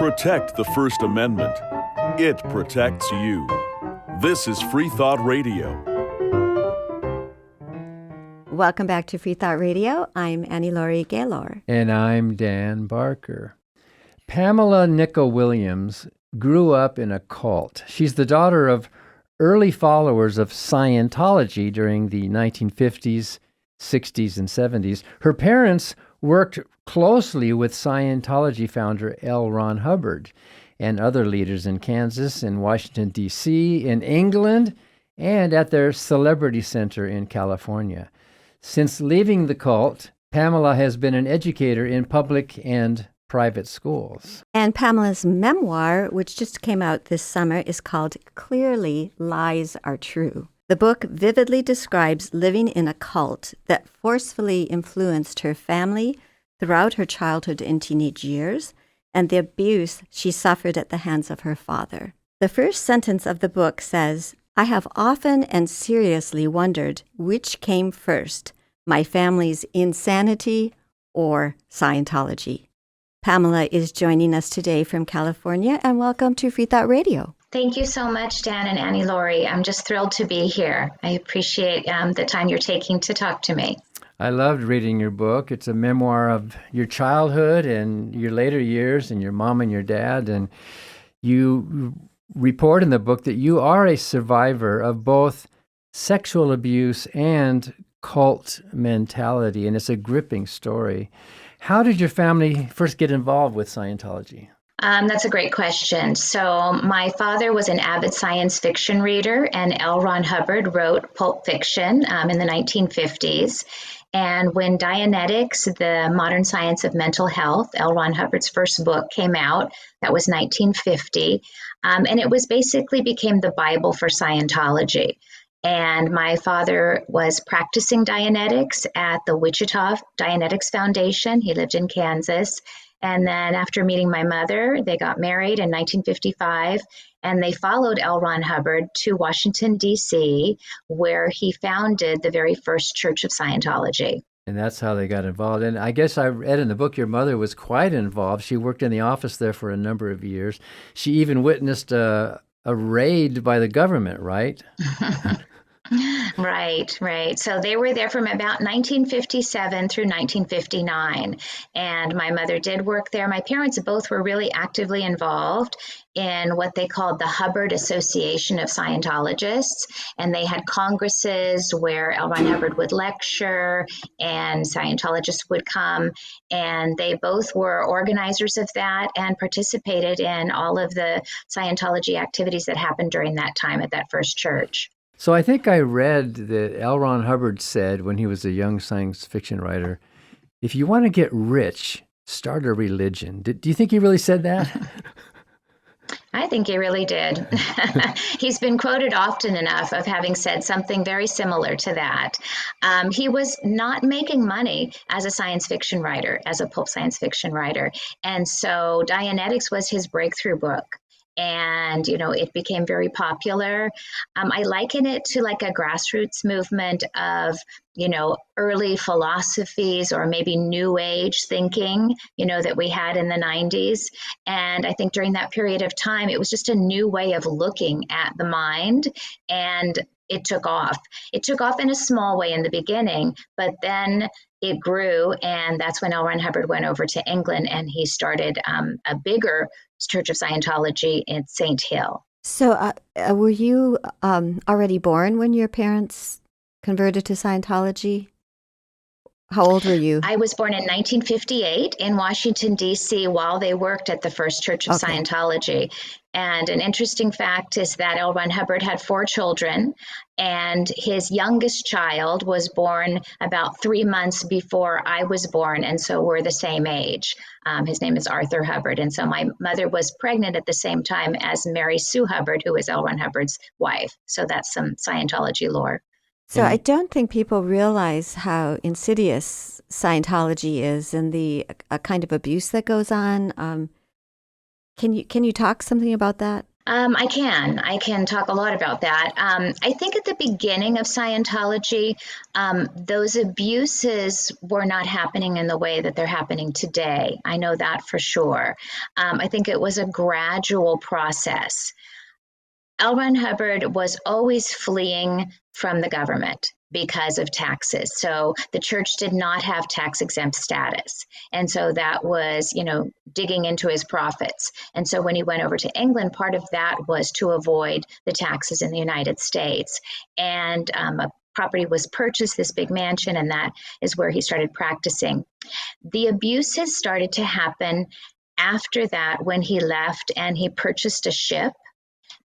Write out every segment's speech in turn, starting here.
Protect the First Amendment. It protects you. This is Freethought Radio. Welcome back to Freethought Radio. I'm Laurie Gaylor. And I'm Dan Barker. Pamela Nickel Williams grew up in a cult. She's the daughter of early followers of Scientology during the 1950s, 60s, and 70s. Her parents worked closely with Scientology founder L. Ron Hubbard and other leaders in Kansas, in Washington, D.C., in England, and at their Celebrity Center in California. Since leaving the cult, Pamela has been an educator in public and private schools. And Pamela's memoir, which just came out this summer, is called Clearly Lies Are True. The book vividly describes living in a cult that forcefully influenced her family throughout her childhood and teenage years, and the abuse she suffered at the hands of her father. The first sentence of the book says, "I have often and seriously wondered which came first, my family's insanity or Scientology." Pamela is joining us today from California, and welcome to Freethought Radio. Thank you so much, Dan and Laurie. I'm just thrilled to be here. I appreciate the time you're taking to talk to me. I loved reading your book. It's a memoir of your childhood and your later years and your mom and your dad. And you report in the book that you are a survivor of both sexual abuse and cult mentality. And it's a gripping story. How did your family first get involved with Scientology? That's a great question. So my father was an avid science fiction reader, and L. Ron Hubbard wrote Pulp Fiction in the 1950s. And when Dianetics, the modern science of mental health, L. Ron Hubbard's first book came out, that was 1950. And it was basically became the Bible for Scientology. And my father was practicing Dianetics at the Wichita Dianetics Foundation. He lived in Kansas. And then after meeting my mother, they got married in 1955, and they followed L. Ron Hubbard to Washington, D.C., where he founded the very first Church of Scientology. And that's how they got involved. And I guess I read in the book your mother was quite involved. She worked in the office there for a number of years. She even witnessed a raid by the government, right? Right. So they were there from about 1957 through 1959. And my mother did work there. My parents both were really actively involved in what they called the Hubbard Association of Scientologists. And they had congresses where L. Ron Hubbard would lecture and Scientologists would come. And they both were organizers of that and participated in all of the Scientology activities that happened during that time at that first church. So I think I read that L. Ron Hubbard said when he was a young science fiction writer, if you want to get rich, start a religion. Do you think he really said that? I think he really did. He's been quoted often enough of having said something very similar to that. He was not making money as a science fiction writer, as a pulp science fiction writer. And so Dianetics was his breakthrough book. And, it became very popular. I liken it to like a grassroots movement of, early philosophies or maybe new age thinking, that we had in the 90s. And I think during that period of time, it was just a new way of looking at the mind. And it took off. It took off in a small way in the beginning, but then it grew. And that's when L. Ron Hubbard went over to England and he started a bigger Church of Scientology in St. Hill. So were you already born when your parents converted to Scientology? How old were you? I was born in 1958 in Washington, D.C., while they worked at the first Church of Scientology. And an interesting fact is that L. Ron Hubbard had 4 children, and his youngest child was born about 3 months before I was born, and so we're the same age. His name is Arthur Hubbard, and so my mother was pregnant at the same time as Mary Sue Hubbard, who is L. Ron Hubbard's wife. So that's some Scientology lore. So I don't think people realize how insidious Scientology is and the kind of abuse that goes on. Can you talk something about that? I can talk a lot about that. I think at the beginning of Scientology, those abuses were not happening in the way that they're happening today. I know that for sure. I think it was a gradual process. L. Ron Hubbard was always fleeing from the government because of taxes. So the church did not have tax exempt status. And so that was, digging into his profits. And so when he went over to England, part of that was to avoid the taxes in the United States. And a property was purchased, this big mansion, and that is where he started practicing. The abuses started to happen after that when he left and he purchased a ship.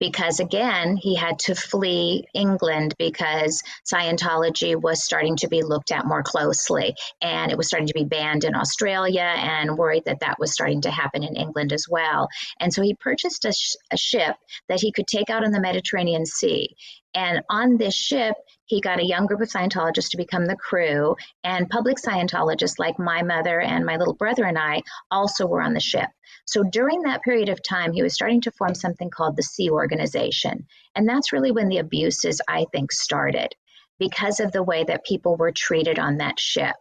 Because again, he had to flee England because Scientology was starting to be looked at more closely, and it was starting to be banned in Australia, and worried that that was starting to happen in England as well. And so he purchased a ship that he could take out on the Mediterranean Sea. And on this ship, he got a young group of Scientologists to become the crew, and public Scientologists like my mother and my little brother and I also were on the ship. So during that period of time, he was starting to form something called the Sea Organization. And that's really when the abuses, I think, started because of the way that people were treated on that ship.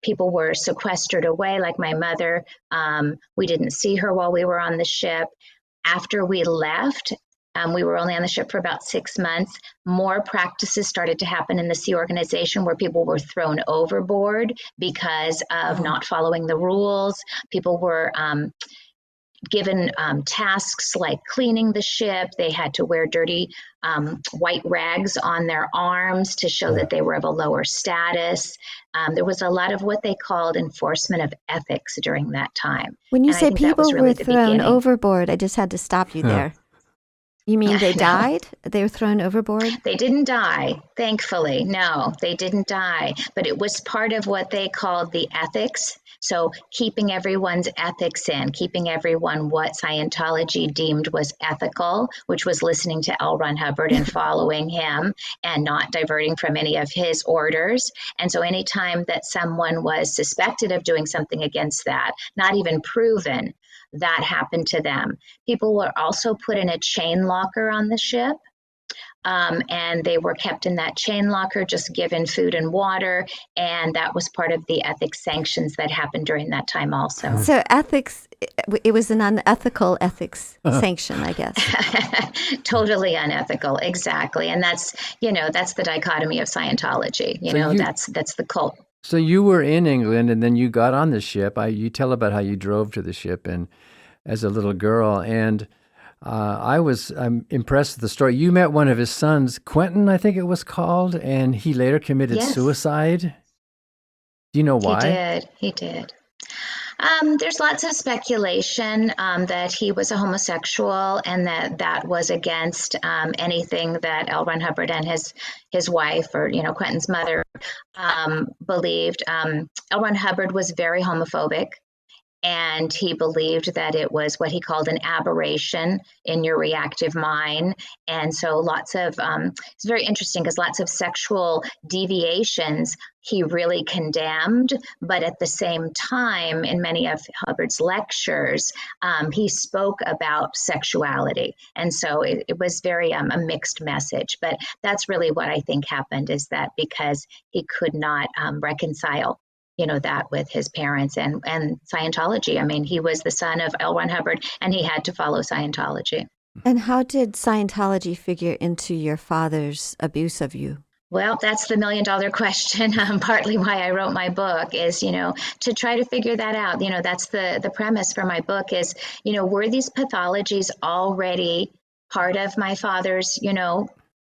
People were sequestered away, like my mother. We didn't see her while we were on the ship. After we left, we were only on the ship for about 6 months. More practices started to happen in the Sea Organization where people were thrown overboard because of not following the rules. People were given tasks like cleaning the ship. They had to wear dirty white rags on their arms to show that they were of a lower status. There was a lot of what they called enforcement of ethics during that time. When you say people really were thrown overboard, I just had to stop you there. You mean they died? They were thrown overboard? They didn't die, thankfully. No, they didn't die. But it was part of what they called the ethics. So keeping everyone's ethics in, keeping everyone what Scientology deemed was ethical, which was listening to L. Ron Hubbard and following him and not diverting from any of his orders. And so anytime that someone was suspected of doing something against that, not even proven, that happened to them. People were also put in a chain locker on the ship, and they were kept in that chain locker, just given food and water, and that was part of the ethics sanctions that happened during that time also. So ethics, it was an unethical ethics sanction, I guess. Totally unethical, exactly. And that's the dichotomy of Scientology. That's the cult. So you were in England, and then you got on the ship. You tell about how you drove to the ship and as a little girl, and I'm impressed with the story. You met one of his sons, Quentin, I think it was called, and he later committed suicide. Do you know why? He did. There's lots of speculation that he was a homosexual and that was against anything that L. Ron Hubbard and his wife, or Quentin's mother, believed. L. Ron Hubbard was very homophobic, and he believed that it was what he called an aberration in your reactive mind. And so it's very interesting because lots of sexual deviations he really condemned, but at the same time, in many of Hubbard's lectures, he spoke about sexuality. And so it was very a mixed message. But that's really what I think happened, is that because he could not reconcile that with his parents and Scientology. I mean, he was the son of L. Ron Hubbard, and he had to follow Scientology. And how did Scientology figure into your father's abuse of you? Well, that's the $1 million question. Partly why I wrote my book is, to try to figure that out. That's the premise for my book is, were these pathologies already part of my father's,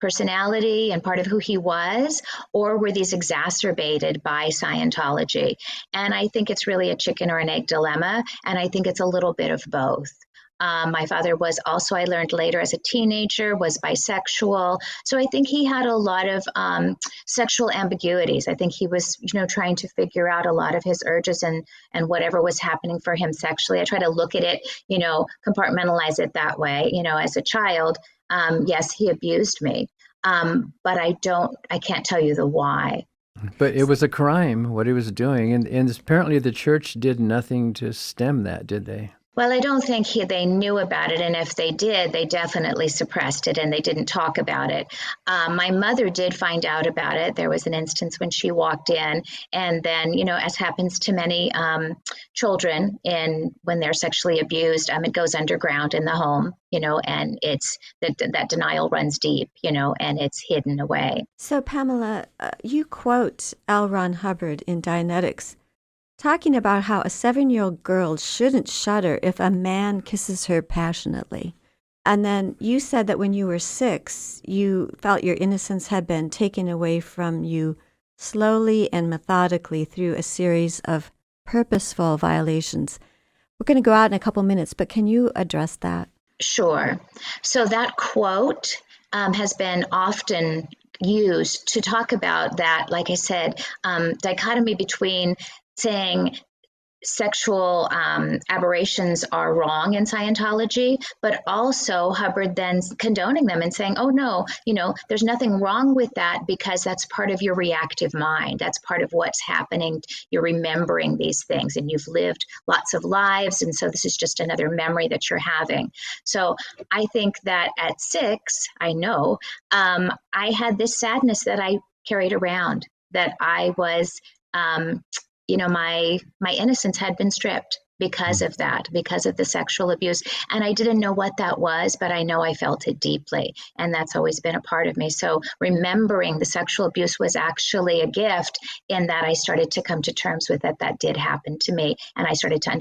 personality and part of who he was, or were these exacerbated by Scientology? And I think it's really a chicken or an egg dilemma. And I think it's a little bit of both. My father was also, I learned later as a teenager, was bisexual. So I think he had a lot of sexual ambiguities. I think he was, trying to figure out a lot of his urges and whatever was happening for him sexually. I try to look at it, compartmentalize it that way. As a child, yes, he abused me, but I can't tell you the why. But it was a crime, what he was doing. And apparently the church did nothing to stem that, did they? Well, I don't think they knew about it. And if they did, they definitely suppressed it and they didn't talk about it. My mother did find out about it. There was an instance when she walked in, and then, as happens to many children when they're sexually abused, it goes underground in the home, and it's that denial runs deep, and it's hidden away. So, Pamela, you quote L. Ron Hubbard in Dianetics, talking about how a 7-year-old girl shouldn't shudder if a man kisses her passionately. And then you said that when you were 6, you felt your innocence had been taken away from you slowly and methodically through a series of purposeful violations. We're going to go out in a couple minutes, but can you address that? Sure. So that quote has been often used to talk about that, like I said, dichotomy between saying sexual aberrations are wrong in Scientology, but also Hubbard then condoning them and saying, oh no, there's nothing wrong with that because that's part of your reactive mind. That's part of what's happening. You're remembering these things and you've lived lots of lives. And so this is just another memory that you're having. So I think that at 6, I know, I had this sadness that I carried around, that I was, my innocence had been stripped because of that, because of the sexual abuse. And I didn't know what that was, but I know I felt it deeply. And that's always been a part of me. So remembering the sexual abuse was actually a gift in that I started to come to terms with that did happen to me. And I started to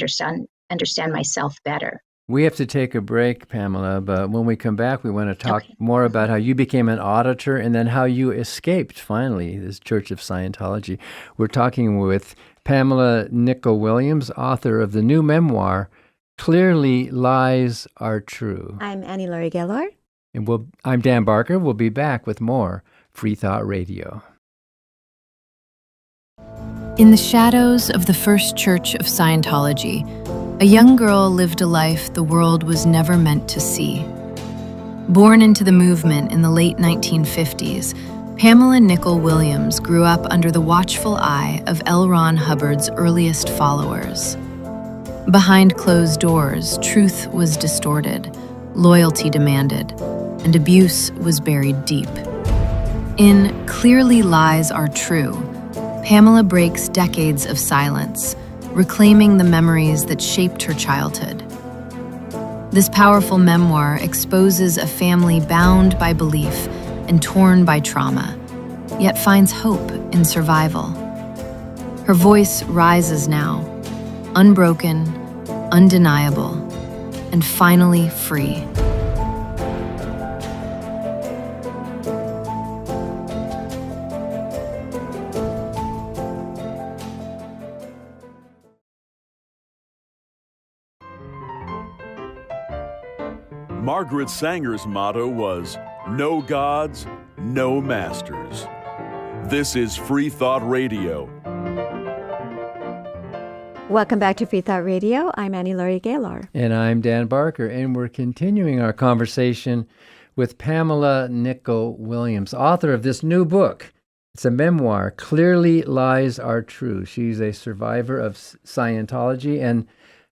understand myself better. We have to take a break, Pamela, but when we come back, we want to talk more about how you became an auditor and then how you escaped, finally, this Church of Scientology. We're talking with Pamela Nickel Williams, author of the new memoir, Clearly Lies Are True. I'm Laurie, Gaylor. And I'm Dan Barker. We'll be back with more Freethought Radio. In the shadows of the first Church of Scientology, a young girl lived a life the world was never meant to see. Born into the movement in the late 1950s, Pamela Nickel Williams grew up under the watchful eye of L. Ron Hubbard's earliest followers. Behind closed doors, truth was distorted, loyalty demanded, and abuse was buried deep. In Clearly Lies Are True, Pamela breaks decades of silence, reclaiming the memories that shaped her childhood. This powerful memoir exposes a family bound by belief and torn by trauma, yet finds hope in survival. Her voice rises now, unbroken, undeniable, and finally free. Margaret Sanger's motto was, "No gods, no masters." This is Freethought Radio. Welcome back to Freethought Radio. I'm Laurie, Gaylor. And I'm Dan Barker, and we're continuing our conversation with Pamela Nickel Williams, author of this new book. It's a memoir, Clearly Lies Are True. She's a survivor of Scientology and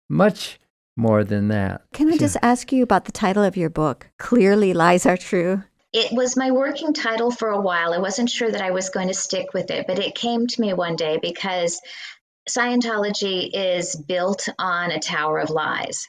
much more than that. Can I just ask you about the title of your book, Clearly Lies Are True? It was my working title for a while. I wasn't sure that I was going to stick with it, but it came to me one day because Scientology is built on a tower of lies.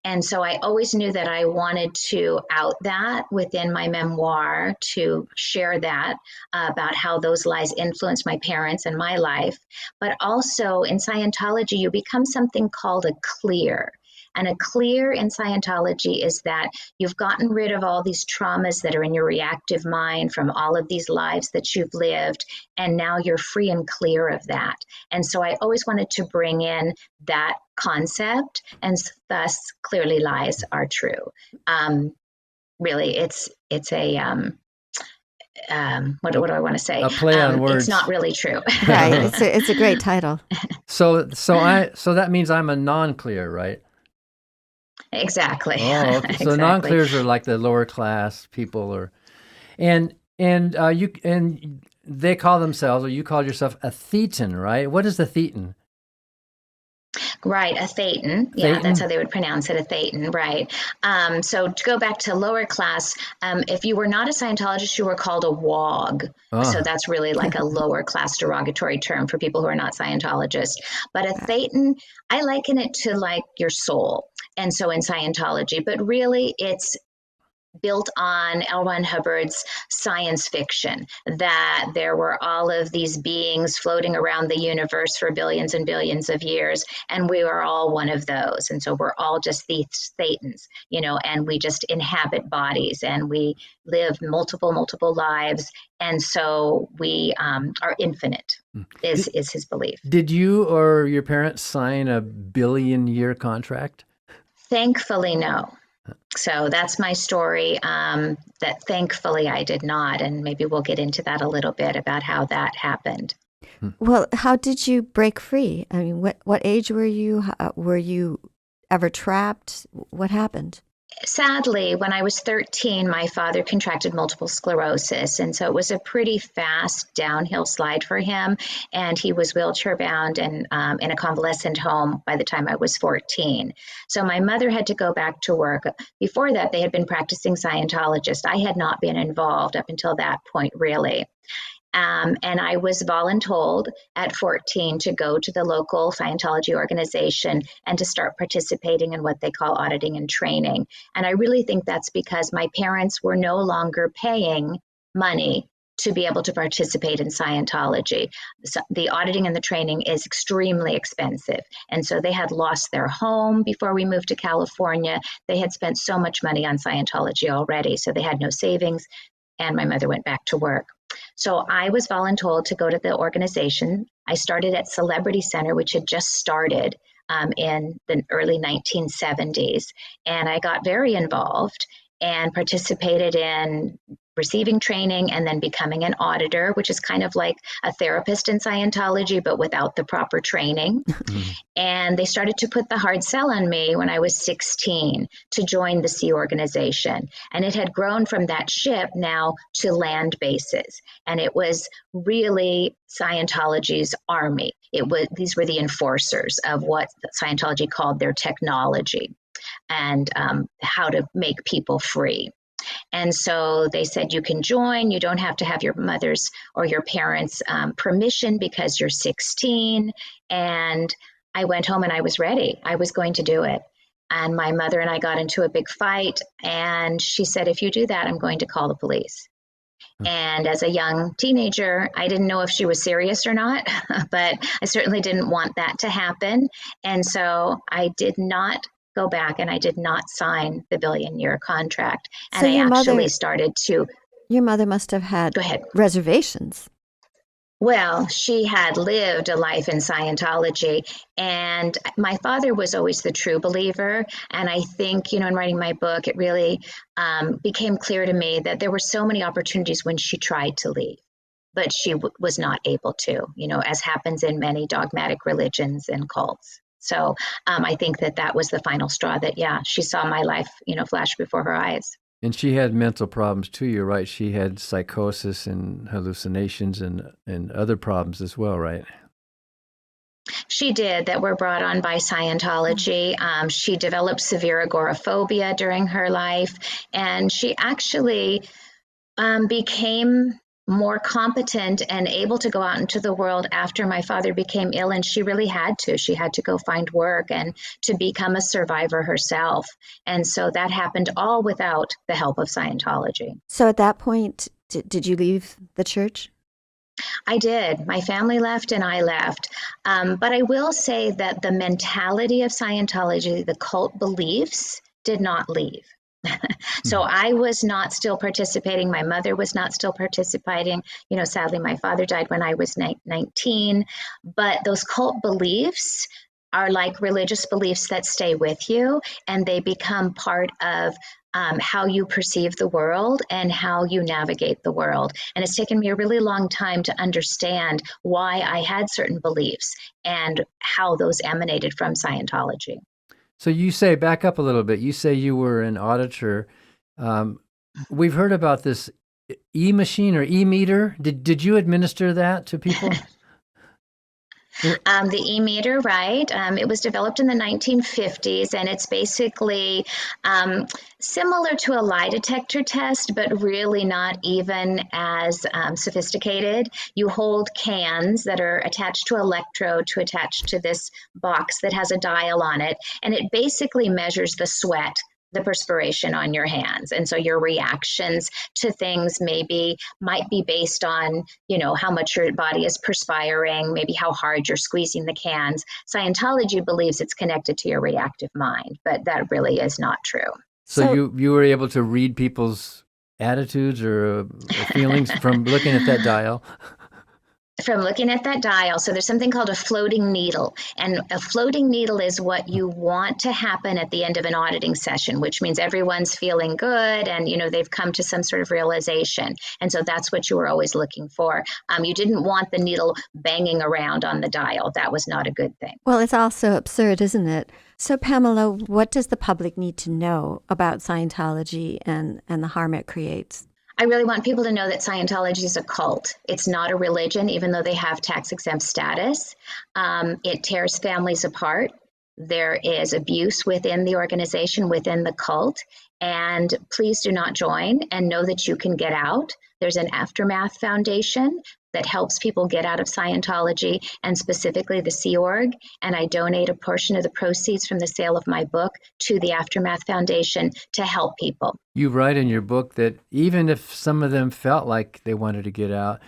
And so I always knew that I wanted to out that within my memoir, to share that about how those lies influenced my parents and my life. But also in Scientology, you become something called a clear. And a clear in Scientology is that you've gotten rid of all these traumas that are in your reactive mind from all of these lives that you've lived, and now you're free and clear of that. And so I always wanted to bring in that concept, and thus Clearly Lies Are True. Really, it's a what do I want to say? A play on words. It's not really true. Right. It's a great title. So that means I'm a non-clear, right? Exactly. Oh, okay. So Exactly. non-clears are like the lower class people, and they call themselves, or you call yourself, a thetan, right? What is the thetan? Right, a thetan. Yeah, Thetan? that's how they would pronounce it, a thetan, right. So to go back to lower class, if you were not a Scientologist, you were called a wog. So Ah. that's really like a lower class derogatory term for people who are not Scientologists. But a thetan, I liken it to like your soul. And so in Scientology, but really it's built on L. Ron Hubbard's science fiction, that there were all of these beings floating around the universe for billions and billions of years, and we are all one of those. And so we're all just these thetans, and we just inhabit bodies, and we live multiple lives, and so we are infinite, is his belief. Did you or your parents sign a billion-year contract? Thankfully, no. So that's my story, that thankfully I did not. And maybe we'll get into that a little bit about how that happened. Well, how did you break free? I mean, what age were you? Were you ever trapped? What happened? Sadly, when I was 13, my father contracted multiple sclerosis. And so it was a pretty fast downhill slide for him. And he was wheelchair bound and in a convalescent home by the time I was 14. So my mother had to go back to work. Before that, they had been practicing Scientologists. I had not been involved up until that point, really. And I was voluntold at 14 to go to the local Scientology organization and to start participating in what they call auditing and training. And I really think that's because my parents were no longer paying money to be able to participate in Scientology. So the auditing and the training is extremely expensive. And so they had lost their home before we moved to California. They had spent so much money on Scientology already, so they had no savings. And my mother went back to work. So I was voluntold to go to the organization. I started at Celebrity Center, which had just started in the early 1970s. And I got very involved and participated in receiving training and then becoming an auditor, which is kind of like a therapist in Scientology, but without the proper training. And they started to put the hard sell on me when I was 16 to join the Sea organization. And it had grown from that ship now to land bases. And it was really Scientology's army. These were the enforcers of what Scientology called their technology and how to make people free. And so they said, you can join. You don't have to have your mother's or your parents' permission because you're 16. And I went home and I was ready. I was going to do it. And my mother and I got into a big fight. And she said, if you do that, I'm going to call the police. And as a young teenager, I didn't know if she was serious or not, but I certainly didn't want that to happen. And so I did not go back and I did not sign the billion-year contract. And So I your actually mother- started to, Your mother must have had go ahead. reservations. Well, she had lived a life in Scientology, and my father was always the true believer. And I think, in writing my book, it really became clear to me that there were so many opportunities when she tried to leave, but she was not able to, as happens in many dogmatic religions and cults. So I think that was the final straw that, she saw my life, flash before her eyes. And she had mental problems too, you're right. She had psychosis and hallucinations and other problems as well, right? She did, that were brought on by Scientology. She developed severe agoraphobia during her life, and she actually became more competent and able to go out into the world after my father became ill, and she really had to. She had to go find work and to become a survivor herself. And so that happened all without the help of Scientology. So at that point, did you leave the church? I did. My family left and I left. But I will say that the mentality of Scientology, the cult beliefs, did not leave. So I was not still participating. My mother was not still participating. Sadly, my father died when I was 19. But those cult beliefs are like religious beliefs that stay with you, and they become part of how you perceive the world and how you navigate the world. And it's taken me a really long time to understand why I had certain beliefs and how those emanated from Scientology. So you say, back up a little bit, you say you were an auditor. We've heard about this e-machine or e-meter. Did you administer that to people? The e-meter, right? It was developed in the 1950s, and it's basically similar to a lie detector test, but really not even as sophisticated. You hold cans that are attached to an electrode to attach to this box that has a dial on it, and it basically measures the sweat, the perspiration on your hands. And so your reactions to things might be based on, how much your body is perspiring, maybe how hard you're squeezing the cans. Scientology believes it's connected to your reactive mind, but that really is not true. So you were able to read people's attitudes or feelings from looking at that dial? From looking at that dial. So there's something called a floating needle. And a floating needle is what you want to happen at the end of an auditing session, which means everyone's feeling good and, they've come to some sort of realization. And so that's what you were always looking for. You didn't want the needle banging around on the dial. That was not a good thing. Well, it's also absurd, isn't it? So, Pamela, what does the public need to know about Scientology and the harm it creates? I really want people to know that Scientology is a cult. It's not a religion, even though they have tax-exempt status. It tears families apart. There is abuse within the organization, within the cult. And please do not join, and know that you can get out. There's an Aftermath Foundation that helps people get out of Scientology, and specifically the Sea Org. And I donate a portion of the proceeds from the sale of my book to the Aftermath Foundation to help people. You write in your book that even if some of them felt like they wanted to get out,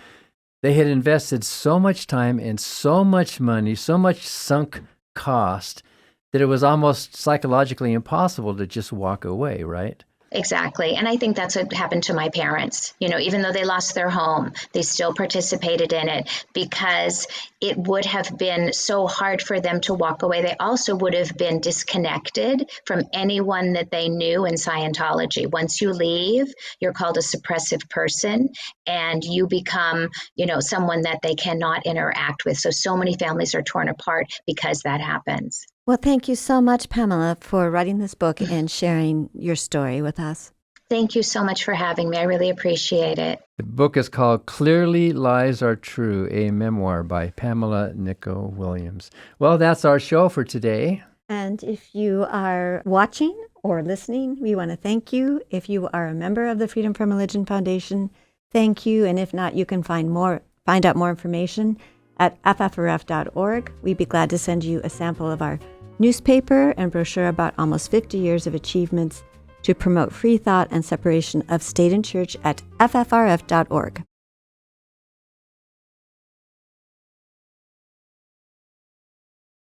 they had invested so much time and so much money, so much sunk cost, that it was almost psychologically impossible to just walk away, right? Exactly. And I think that's what happened to my parents. Even though they lost their home, they still participated in it because it would have been so hard for them to walk away. They also would have been disconnected from anyone that they knew in Scientology. Once you leave, you're called a suppressive person and you become, someone that they cannot interact with. So many families are torn apart because that happens. Well, thank you so much, Pamela, for writing this book and sharing your story with us. Thank you so much for having me. I really appreciate it. The book is called Clearly Lies Are True, a memoir by Pamela Nickel Williams. Well, that's our show for today. And if you are watching or listening, we want to thank you. If you are a member of the Freedom from Religion Foundation, thank you. And if not, you can find out more information at FFRF.org. We'd be glad to send you a sample of our newspaper and brochure about almost 50 years of achievements to promote free thought and separation of state and church at FFRF.org.